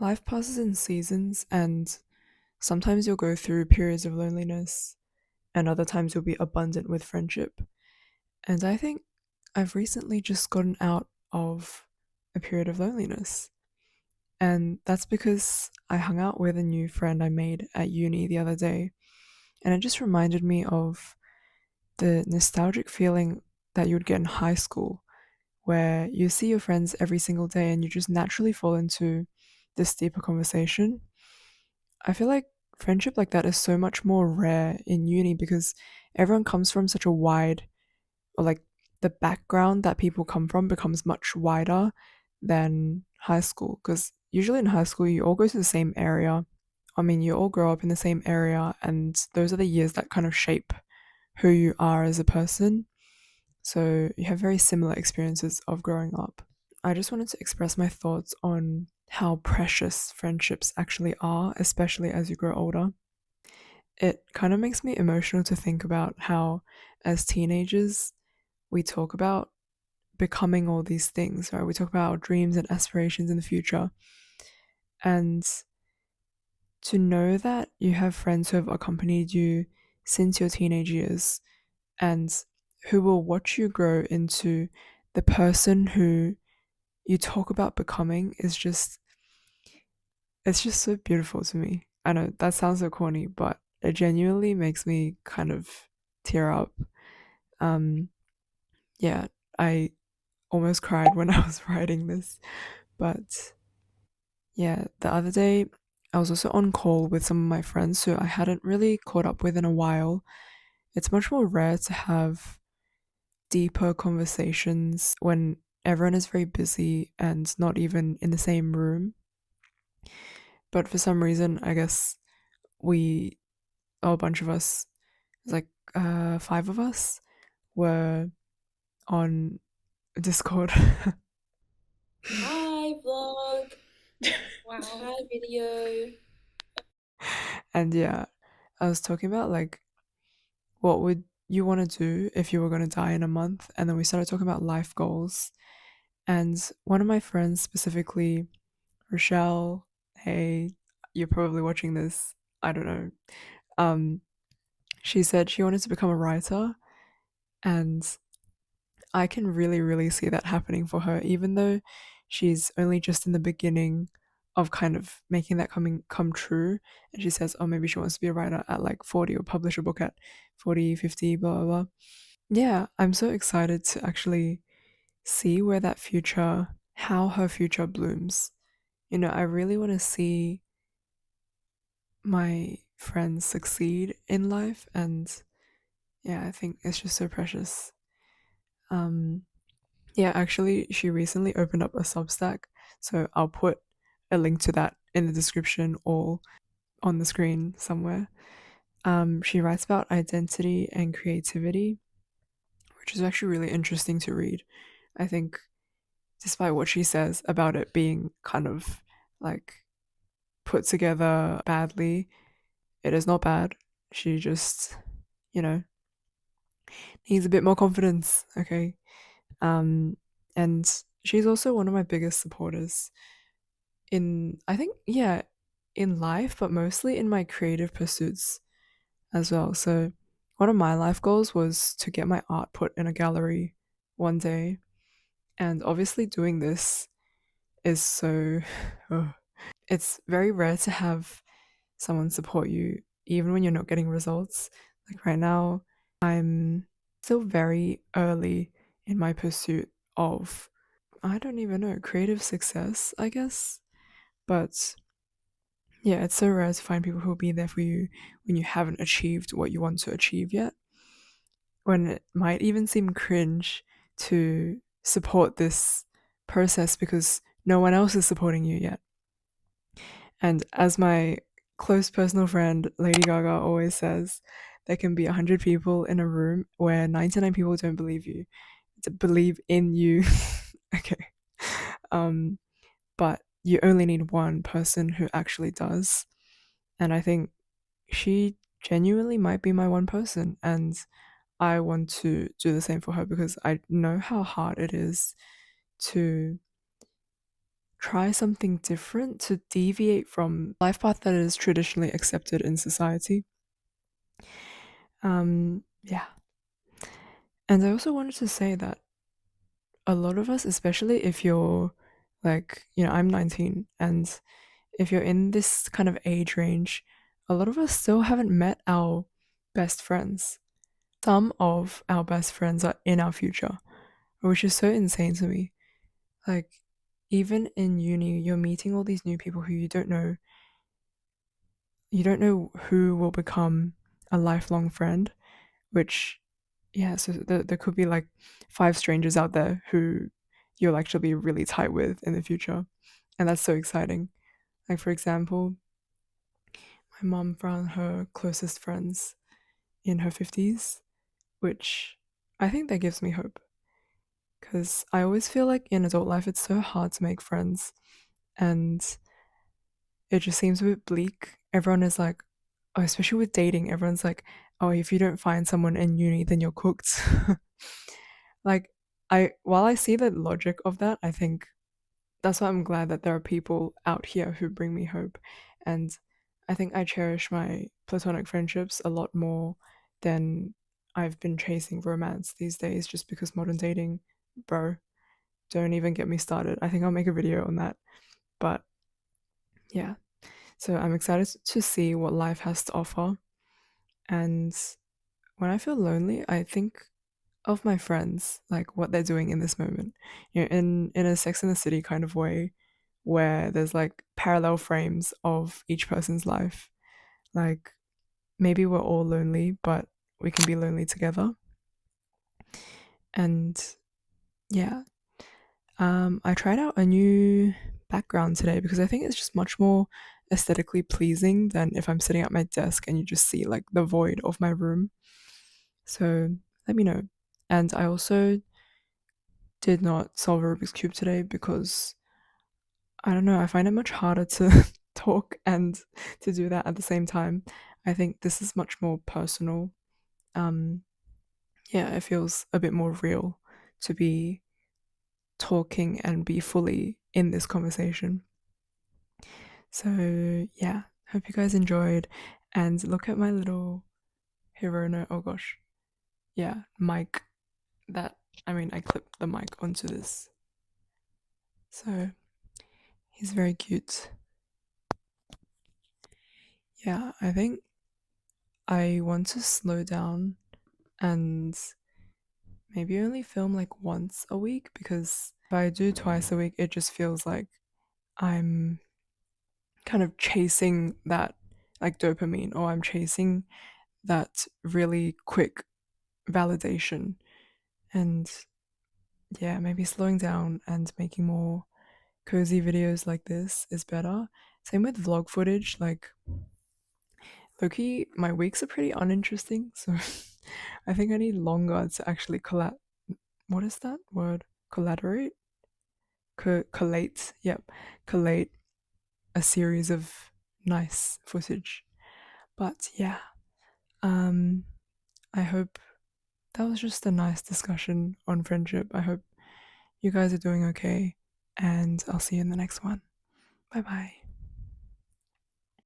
Life passes in seasons, and sometimes you'll go through periods of loneliness, and other times you'll be abundant with friendship. And I think I've recently just gotten out of a period of loneliness. And that's because I hung out with a new friend I made at uni the other day. And it just reminded me of the nostalgic feeling that you would get in high school, where you see your friends every single day and you just naturally fall into this deeper conversation. I feel like friendship like that is so much more rare in uni because everyone comes from such a wide, or like the background that people come from becomes much wider than high school. Because usually in high school, you all go to the same area. I mean, you all grow up in the same area, and those are the years that kind of shape who you are as a person. So you have very similar experiences of growing up. I just wanted to express my thoughts on how precious friendships actually are, especially as you grow older. It kind of makes me emotional to think about how, as teenagers, we talk about becoming all these things, right? We talk about our dreams and aspirations in the future. And to know that you have friends who have accompanied you since your teenage years and who will watch you grow into the person who you talk about becoming is just it's just so beautiful to me. I know that sounds so corny, but it genuinely makes me kind of tear up. Um yeah, I almost cried when I was writing this, but yeah, the other day I was also on call with some of my friends who I hadn't really caught up with in a while. It's much more rare to have deeper conversations when everyone is very busy and not even in the same room. But for some reason, I guess we, a bunch of us, like five of us, were on Discord. Hi vlog. Wow. Hi video. And yeah, I was talking about like what would you want to do if you were going to die in a month? And then we started talking about life goals. And one of my friends, specifically Rochelle, hey, you're probably watching this. I don't know. Um, she said she wanted to become a writer, and I can really, really see that happening for her, even though she's only just in the beginning of kind of making that come true. And she says, oh, maybe she wants to be a writer at like 40 or publish a book at 40, 50, blah, blah, blah. Yeah, I'm so excited to actually see where that future, how her future blooms. I really want to see my friends succeed in life. And yeah, I think it's just so precious. Um, yeah, actually, she recently opened up a Substack. So I'll put a link to that in the description or on the screen somewhere. She writes about identity and creativity, which is actually really interesting to read. I think despite what she says about it being kind of like put together badly, it is not bad. She just, you know, needs a bit more confidence, okay? Um, and she's also one of my biggest supporters in, I think, yeah, in life, but mostly in my creative pursuits as well. So, one of my life goals was to get my art put in a gallery one day. And obviously, doing this is so, it's very rare to have someone support you even when you're not getting results. Like right now, I'm still very early in my pursuit of, I don't even know, creative success, I guess. But yeah, it's so rare to find people who will be there for you when you haven't achieved what you want to achieve yet. When it might even seem cringe to support this process because no one else is supporting you yet. And as my close personal friend Lady Gaga always says, there can be 100 people in a room where 99 people don't believe you, to believe in you. Okay. Um, but you only need one person who actually does. And I think she genuinely might be my one person. And I want to do the same for her because I know how hard it is to try something different to deviate from life path that is traditionally accepted in society. Yeah. And I also wanted to say that a lot of us, especially if you're like, I'm 19, and if you're in this kind of age range, a lot of us still haven't met our best friends. Some of our best friends are in our future, which is so insane to me. Like, even in uni, you're meeting all these new people who you don't know. You don't know who will become a lifelong friend, which, yeah, so there could be like five strangers out there who you'll actually be really tight with in the future. And that's so exciting. Like, for example, my mom found her closest friends in her 50s, which I think that gives me hope. Because I always feel like in adult life, it's so hard to make friends. And it just seems a bit bleak. Everyone is like, oh, especially with dating, everyone's like, oh, if you don't find someone in uni, then you're cooked. Like, while I see the logic of that, I think that's why I'm glad that there are people out here who bring me hope. And I think I cherish my platonic friendships a lot more than I've been chasing romance these days, just because modern dating, bro, don't even get me started. I think I'll make a video on that. But yeah, so I'm excited to see what life has to offer. And when I feel lonely, I think of my friends, like what they're doing in this moment. In a Sex in the City kind of way, where there's like parallel frames of each person's life. Like, maybe we're all lonely, but we can be lonely together. And yeah, I tried out a new background today because I think it's just much more aesthetically pleasing than if I'm sitting at my desk and you just see like the void of my room. So let me know. And I also did not solve a Rubik's Cube today because I don't know, I find it much harder to talk and to do that at the same time. I think this is much more personal. Um, yeah, it feels a bit more real to be talking and be fully in this conversation. So, yeah, hope you guys enjoyed. And look at my little Hirono, oh gosh, yeah, mic that, I clipped the mic onto this. So, he's very cute. Yeah, I think I want to slow down and maybe only film like once a week, because if I do twice a week, it just feels like I'm kind of chasing that like dopamine, or I'm chasing that really quick validation. And yeah, maybe slowing down and making more cozy videos like this is better. Same with vlog footage. Like, Loki, my weeks are pretty uninteresting, so I think I need longer to actually what is that word? Collaborate? Collate. Yep. Collate a series of nice footage. But yeah, um, I hope that was just a nice discussion on friendship. I hope you guys are doing okay, and I'll see you in the next one. Bye bye.